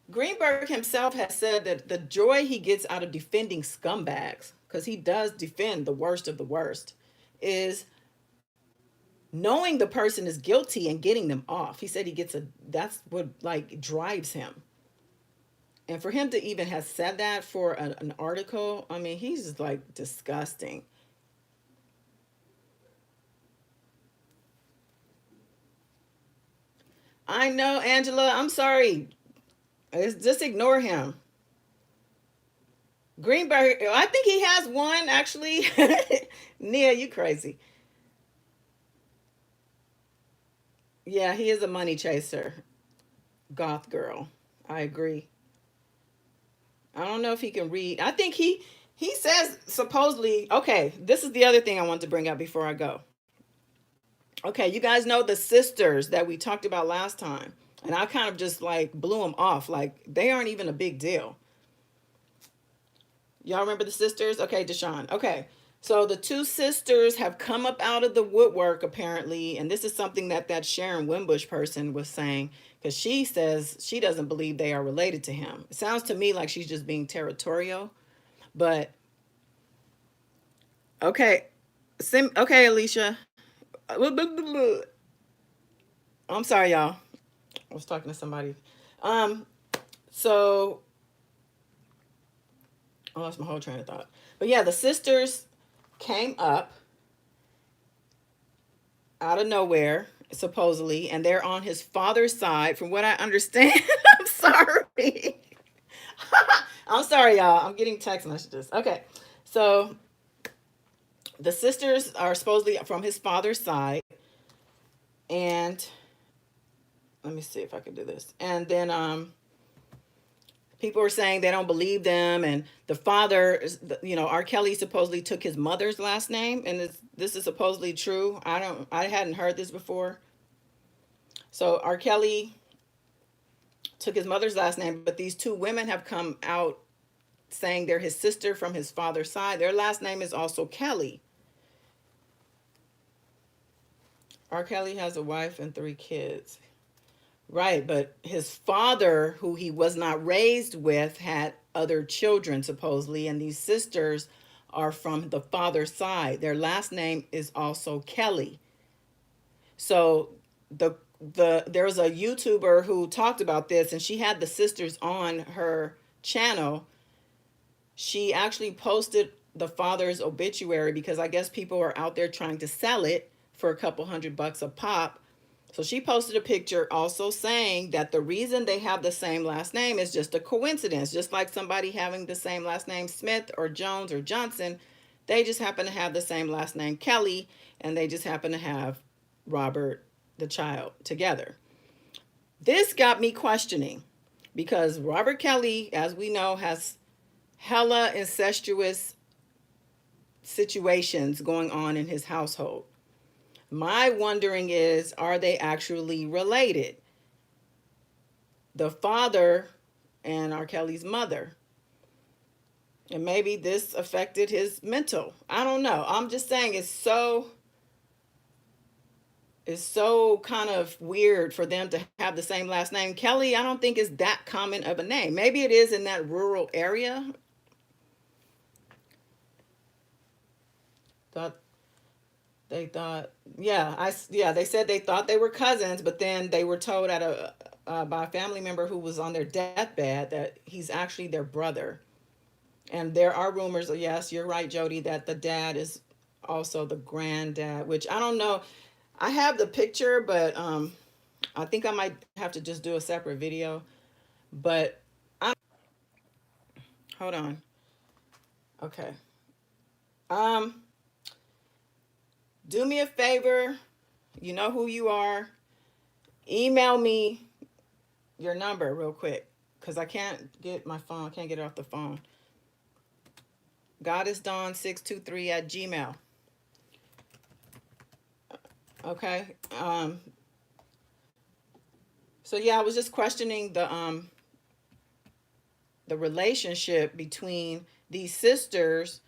Greenberg himself has said that the joy he gets out of defending scumbags, because he does defend the worst of the worst, is knowing the person is guilty and getting them off. He said that's what like drives him. And for him to even have said that for an article, I mean, he's just like disgusting. I know, Angela, I'm sorry. Just ignore him. Greenberg, I think he has one actually. Nia, you crazy. Yeah, he is a money chaser. Goth girl. I agree. I don't know if he can read. I think he says supposedly, okay, this is the other thing I want to bring up before I go. Okay, you guys know the sisters that we talked about last time. And I kind of just like blew them off. Like they aren't even a big deal. Y'all remember the sisters? Okay, Deshaun. Okay. So the two sisters have come up out of the woodwork apparently. And this is something that Sharon Wimbush person was saying, because she says she doesn't believe they are related to him. It sounds to me like she's just being territorial. But okay. Okay, Alicia. I'm sorry, y'all. I was talking to somebody. So I lost my whole train of thought. But yeah, the sisters came up out of nowhere, supposedly, and they're on his father's side, from what I understand. I'm sorry. I'm sorry, y'all. I'm getting text messages. Okay. So the sisters are supposedly from his father's side, and let me see if I can do this. And then people were saying they don't believe them, and the father, R. Kelly supposedly took his mother's last name, and this is supposedly true. I hadn't heard this before. So R. Kelly took his mother's last name, but these two women have come out saying they're his sister from his father's side. Their last name is also Kelly. R. Kelly has a wife and 3 kids. Right, but his father, who he was not raised with, had other children supposedly, and these sisters are from the father's side. Their last name is also Kelly. So there was a YouTuber who talked about this, and she had the sisters on her channel. She actually posted the father's obituary because I guess people are out there trying to sell it for a couple $100 a pop. So she posted a picture also saying that the reason they have the same last name is just a coincidence. Just like somebody having the same last name Smith or Jones or Johnson, they just happen to have the same last name Kelly, and they just happen to have Robert the child together. This got me questioning because Robert Kelly, as we know, has hella incestuous situations going on in his household. My wondering is, are they actually related? The father and R. Kelly's mother. And maybe this affected his mental. I don't know. I'm just saying it's so kind of weird for them to have the same last name. Kelly, I don't think is that common of a name. Maybe it is in that rural area. They said they thought they were cousins, but then they were told by a family member who was on their deathbed that he's actually their brother. And there are rumors, yes, you're right, Jody, that the dad is also the granddad, which I don't know. I have the picture, but I think I might have to just do a separate video. But hold on. Okay. Do me a favor. You know who you are. Email me your number real quick because I can't get my phone. I can't get it off the phone. goddessdawn623@gmail. Okay. So yeah, I was just questioning the relationship between these sisters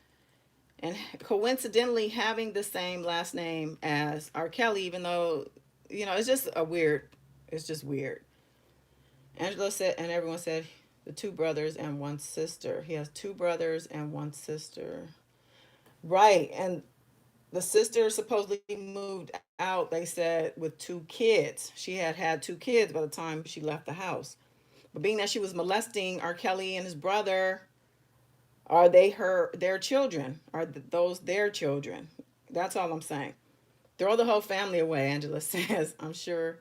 and coincidentally having the same last name as R. Kelly, even though, it's just it's just weird. Angela said, and everyone said, the 2 brothers and 1 sister. He has 2 brothers and 1 sister. Right, and the sister supposedly moved out, they said, with 2 kids. She had 2 kids by the time she left the house. But being that she was molesting R. Kelly and his brother, are they their children? Are those their children? That's all I'm saying. Throw the whole family away, Angela says. I'm sure.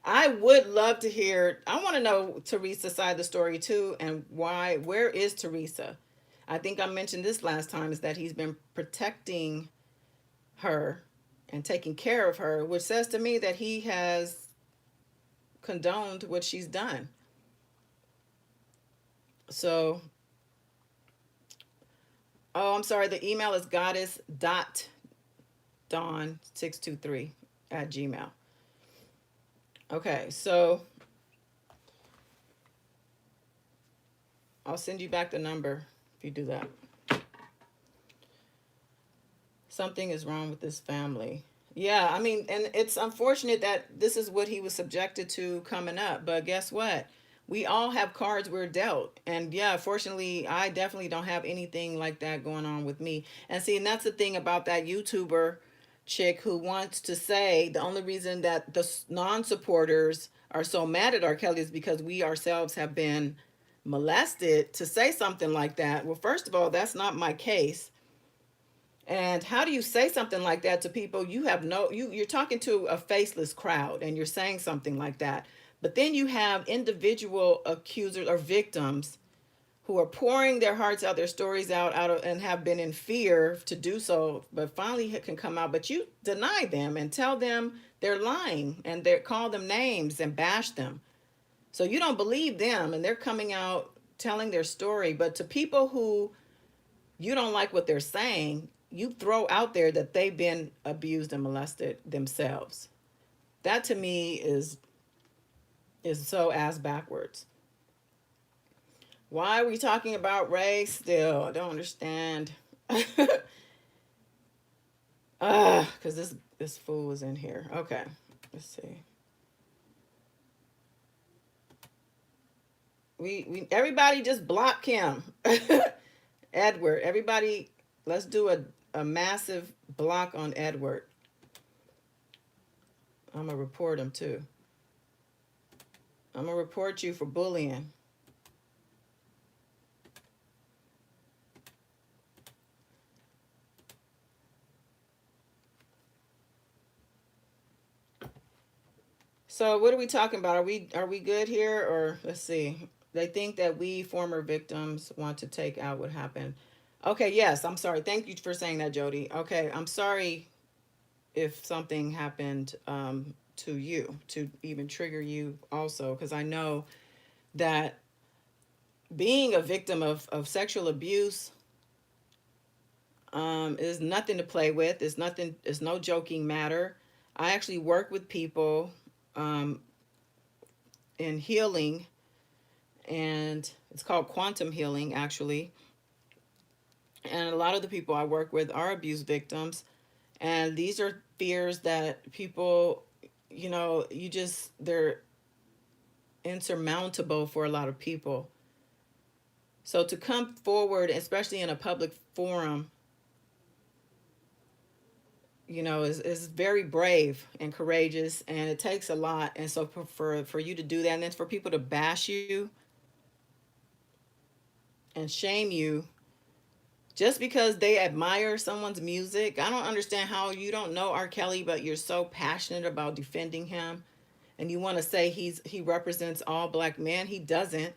I would love to hear. I want to know Teresa's side of the story too, and why. Where is Teresa? I think I mentioned this last time, is that he's been protecting her and taking care of her, which says to me that he has condoned what she's done. So, oh, I'm sorry. The email is goddess.dawn623@gmail. Okay, so I'll send you back the number if you do that. Something is wrong with this family. Yeah, I mean, and it's unfortunate that this is what he was subjected to coming up. But guess what? We all have cards we're dealt. And yeah, fortunately, I definitely don't have anything like that going on with me. And see, and that's the thing about that YouTuber chick who wants to say the only reason that the non-supporters are so mad at R. Kelly is because we ourselves have been molested, to say something like that. Well, first of all, that's not my case. And how do you say something like that to people? You're talking to a faceless crowd and you're saying something like that. But then you have individual accusers or victims who are pouring their hearts out, their stories out of, and have been in fear to do so, but finally it can come out. But you deny them and tell them they're lying, and they call them names and bash them. So you don't believe them, and they're coming out telling their story. But to people who you don't like what they're saying, you throw out there that they've been abused and molested themselves. That to me is so ass backwards. Why are we talking about race still? I don't understand. Because this fool is in here. Okay, let's see. We everybody just block him. Edward, everybody, let's do a massive block on Edward. I'm gonna report him too. I'm gonna report you for bullying. So what are we talking about? Are we good here, or let's see. They think that we former victims want to take out what happened. Okay, yes, I'm sorry. Thank you for saying that, Jody. Okay, I'm sorry if something happened to you, to even trigger you also, because I know that being a victim of sexual abuse is nothing to play with. It's no joking matter. I actually work with people in healing, and it's called quantum healing, actually. And a lot of the people I work with are abuse victims. And these are fears that people, they're insurmountable for a lot of people. So to come forward, especially in a public forum, is very brave and courageous, and it takes a lot. And so for you to do that, and then for people to bash you and shame you just because they admire someone's music. I don't understand how you don't know R. Kelly, but you're so passionate about defending him, and you want to say he represents all black men. He doesn't.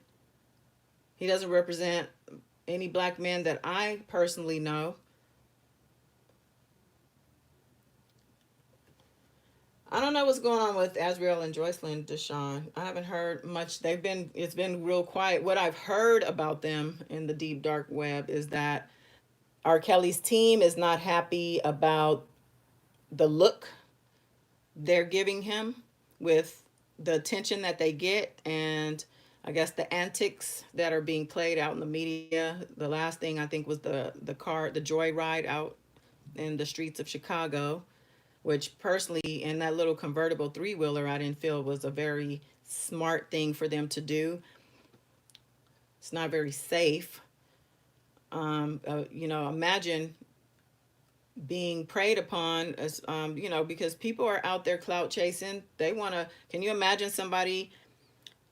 He doesn't represent any black men that I personally know. I don't know what's going on with Azriel and Joycelyn Deshawn. I haven't heard much. It's been real quiet. What I've heard about them in the deep dark web is that R. Kelly's team is not happy about the look they're giving him with the attention that they get, and I guess the antics that are being played out in the media. The last thing I think was the joyride out in the streets of Chicago, which personally, in that little convertible three-wheeler, I didn't feel was a very smart thing for them to do. It's not very safe. Imagine being preyed upon as, because people are out there clout chasing. Can you imagine somebody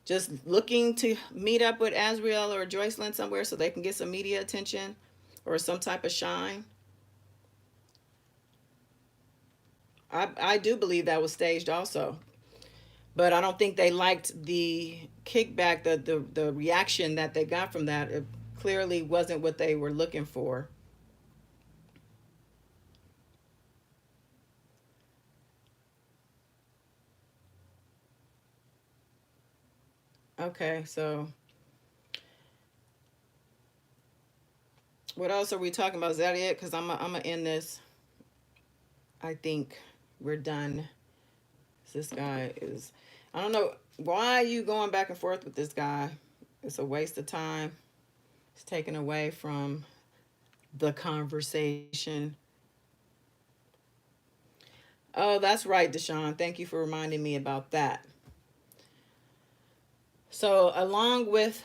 just looking to meet up with Azriel or Joycelyn somewhere so they can get some media attention or some type of shine? I do believe that was staged also, but I don't think they liked the kickback, the reaction that they got from that. It clearly wasn't what they were looking for. Okay, so what else are we talking about? Is that it? Because I'm gonna end this. I think we're done. This guy is, I don't know why you going back and forth with this guy. It's a waste of time. It's taken away from the conversation. Oh, that's right, Deshawn. Thank you for reminding me about that. So along with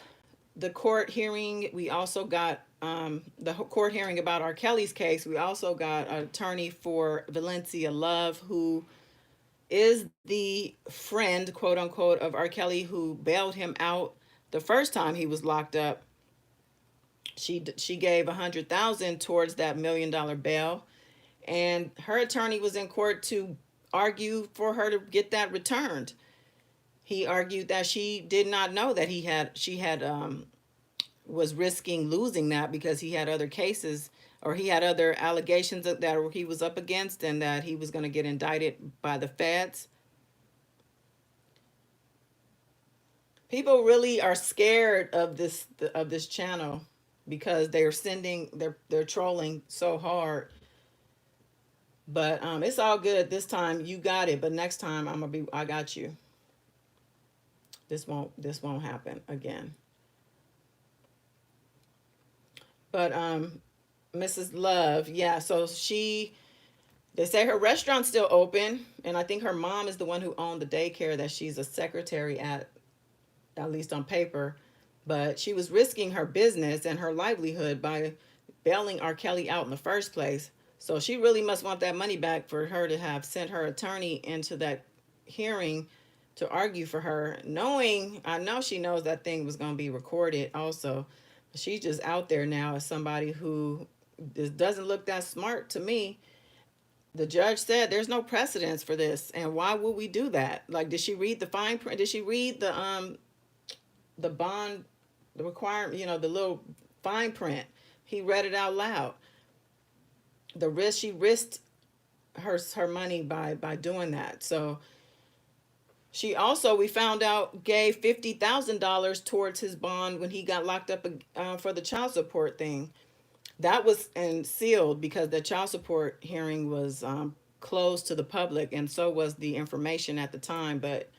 the court hearing, we also got the court hearing about R. Kelly's case. We also got an attorney for Valencia Love, who is the friend, quote unquote, of R. Kelly, who bailed him out the first time he was locked up. She gave $100,000 towards that $1 million bail, and her attorney was in court to argue for her to get that returned. He argued that she did not know that she had was risking losing that because he had other cases, or he had other allegations that he was up against, and that he was going to get indicted by the feds. People really are scared of this channel because they're trolling so hard. But it's all good this time. You got it, but next time I got you. This won't happen again. But Mrs. Love, yeah, so they say her restaurant's still open, and I think her mom is the one who owned the daycare that she's a secretary at least on paper. But she was risking her business and her livelihood by bailing R. Kelly out in the first place. So she really must want that money back for her to have sent her attorney into that hearing to argue for her, I know she knows that thing was going to be recorded also. She's just out there now as somebody who doesn't look that smart to me. The judge said there's no precedence for this, and why would we do that? Like, did she read the fine print? Did she read the bond, the requirement, the little fine print? He read it out loud. She risked her money by doing that. So she also, we found out, gave $50,000 towards his bond when he got locked up for the child support thing. That was sealed because the child support hearing was closed to the public, and so was the information at the time. But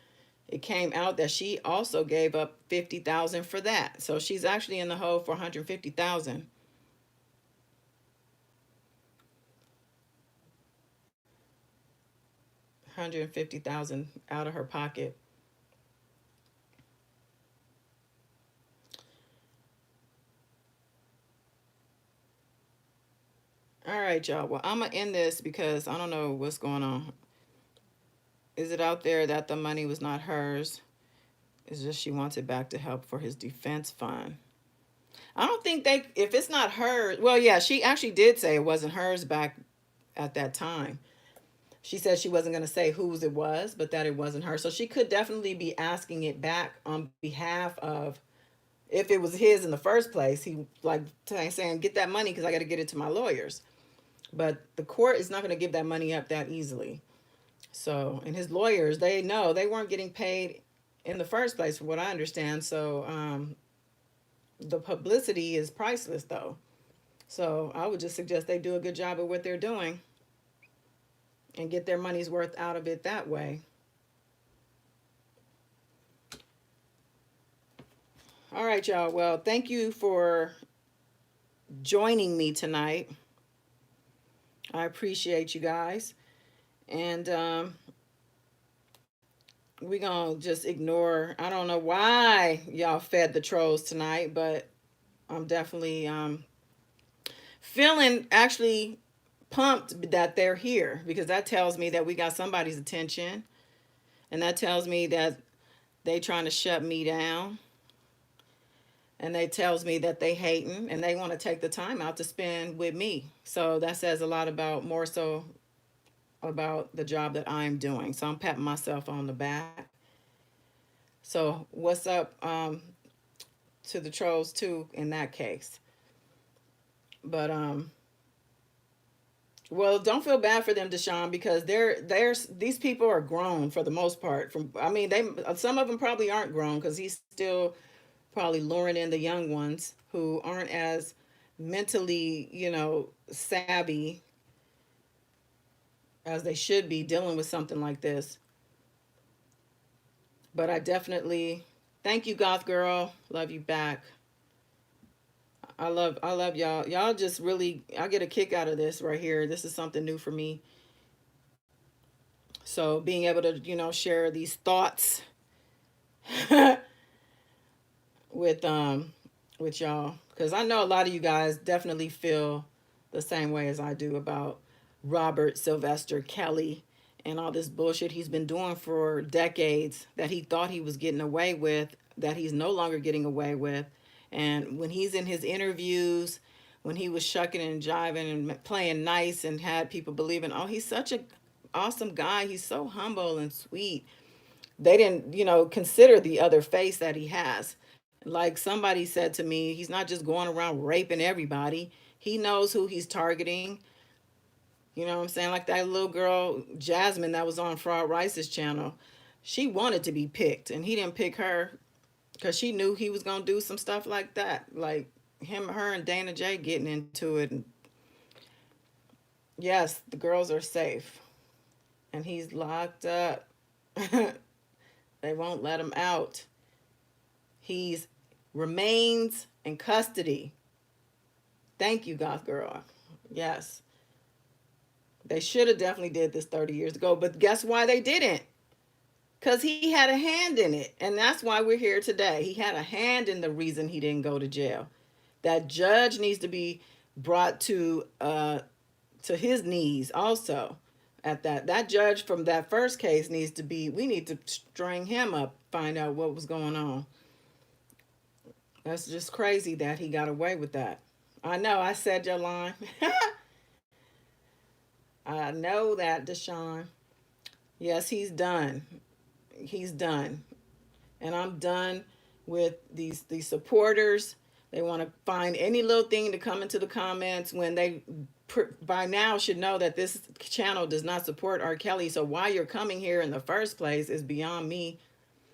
it came out that she also gave up $50,000 for that. So she's actually in the hole for $150,000. $150,000 out of her pocket. All right, y'all. Well, I'm going to end this because I don't know what's going on. Is it out there that the money was not hers? It's just she wants it back to help for his defense fund. I don't think if it's not hers, well, yeah, she actually did say it wasn't hers back at that time. She said she wasn't going to say whose it was, but that it wasn't her. So she could definitely be asking it back on behalf of, if it was his in the first place, he saying, get that money because I got to get it to my lawyers. But the court is not going to give that money up that easily. So, and his lawyers, they know they weren't getting paid in the first place, from what I understand. So the publicity is priceless, though. So I would just suggest they do a good job of what they're doing and get their money's worth out of it that way. All right, y'all. Well, thank you for joining me tonight. I appreciate you guys. And we're going to just ignore, I don't know why y'all fed the trolls tonight, but I'm definitely feeling actually pumped that they're here, because that tells me that we got somebody's attention, and that tells me that they trying to shut me down, and they tells me that they hating and they want to take the time out to spend with me. So that says a lot more so about the job that I'm doing. So I'm patting myself on the back. So what's up to the trolls too in that case? But well, don't feel bad for them, Deshaun, because these people are grown for the most part. Some of them probably aren't grown because he's still probably luring in the young ones who aren't as mentally, savvy as they should be dealing with something like this. But I definitely thank you, Goth Girl. Love you back. I love y'all. Y'all just really, I get a kick out of this right here. This is something new for me. So being able to, share these thoughts with y'all, because I know a lot of you guys definitely feel the same way as I do about Robert Sylvester Kelly and all this bullshit he's been doing for decades that he thought he was getting away with, that he's no longer getting away with. And when he's in his interviews, when he was shucking and jiving and playing nice and had people believing, oh, he's such an awesome guy, he's so humble and sweet, they didn't, consider the other face that he has. Like somebody said to me, he's not just going around raping everybody. He knows who he's targeting. You know what I'm saying? Like that little girl, Jasmine, that was on Fraud Rice's channel. She wanted to be picked, and he didn't pick her because she knew he was going to do some stuff like that. Like her and Dana J getting into it. And yes, the girls are safe. And he's locked up. They won't let him out. He's remains in custody. Thank you, Goth Girl. Yes. They should have definitely did this 30 years ago, but guess why they didn't? Because he had a hand in it. And that's why we're here today. He had a hand in the reason he didn't go to jail. That judge needs to be brought to his knees also. At that judge from that first case needs to be, we need to string him up, find out what was going on. That's just crazy that he got away with that. I know, I said your line. I know that, Deshaun. Yes, he's done. He's done. And I'm done with these supporters. They want to find any little thing to come into the comments when they by now should know that this channel does not support R. Kelly. So why you're coming here in the first place is beyond me.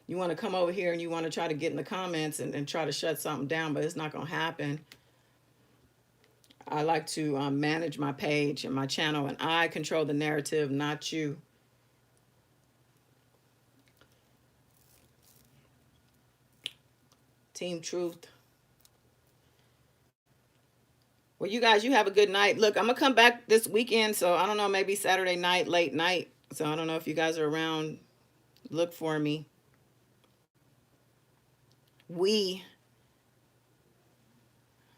You want to come over here and you want to try to get in the comments and try to shut something down, but it's not going to happen. I like to manage my page and my channel, and I control the narrative, not you. Team Truth. Well, you guys, you have a good night. Look, I'm going to come back this weekend, so I don't know, maybe Saturday night, late night. So I don't know if you guys are around. Look for me.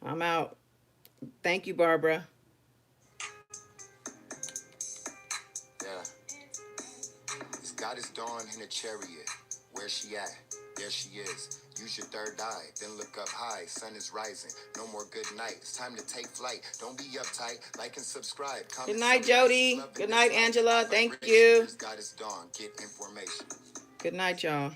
I'm out. Thank you, Barbara. Yeah. It's Goddess Dawn in a chariot. Where she at? There she is. Use your third eye, then look up high. Sun is rising. No more good night. It's time to take flight. Don't be uptight. Like and subscribe. Good night, Jody. Good night, Angela. Thank you. Goddess Dawn. Get information. Good night, y'all.